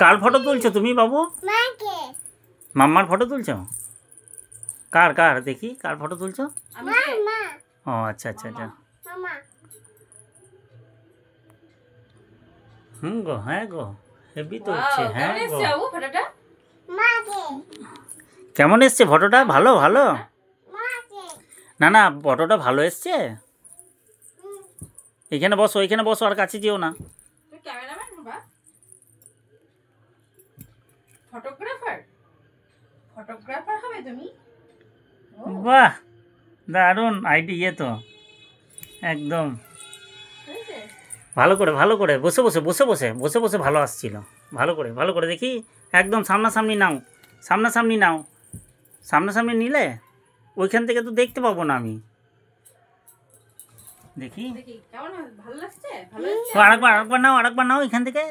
কার photo তুলছো তুমি বাবু? মাম্মার photo তুলছো? কার কার দেখি কার photo তুলছো? ও আচ্ছা আচ্ছা আচ্ছা। গো হ্যাঁ গো হেভি তো হচ্ছে। হ্যাঁ গো কেমন এসছে ফটোটা? ভালো ভালো না না ফটোটা ভালো এসছে। এখানে বসো এখানে বসো আর কাছে যেও না। বাহ দারুণ আইডিয়া তো একদম। ভালো করে বসে বসে বসে বসে বসে বসে ভালো আসছিল। ভালো করে দেখি একদম সামনাসামনি নাও সামনাসামনি নাও। সামনাসামনি নিলে ওইখান থেকে তো দেখতে পাবো না আমি। দেখি আরেকবার নাও এখান থেকে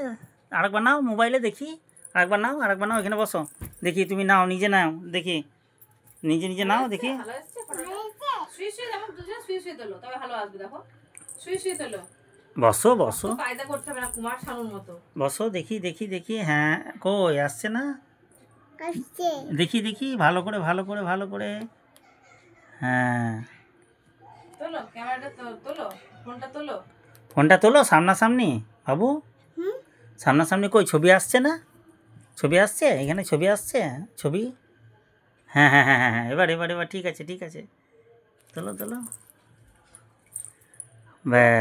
আরেকবার নাও মোবাইলে দেখি আরেকবার নাও এখানে বসো দেখি তুমি নাও নিজে নাও দেখি নিজে নিজে নাও দেখি। বসো বসো বসো দেখি দেখি দেখি। হ্যাঁ কই আসছে না? দেখি দেখি ভালো করে। হ্যাঁ ফোনটা তোলো সামনাসামনি বাবু। সামনাসামনি কই ছবি আসছে না? ছবি আসছে এখানে ছবি আসছে ছবি। হ্যাঁ হ্যাঁ হ্যাঁ হ্যাঁ এবার ঠিক আছে তোলো ব্যাস।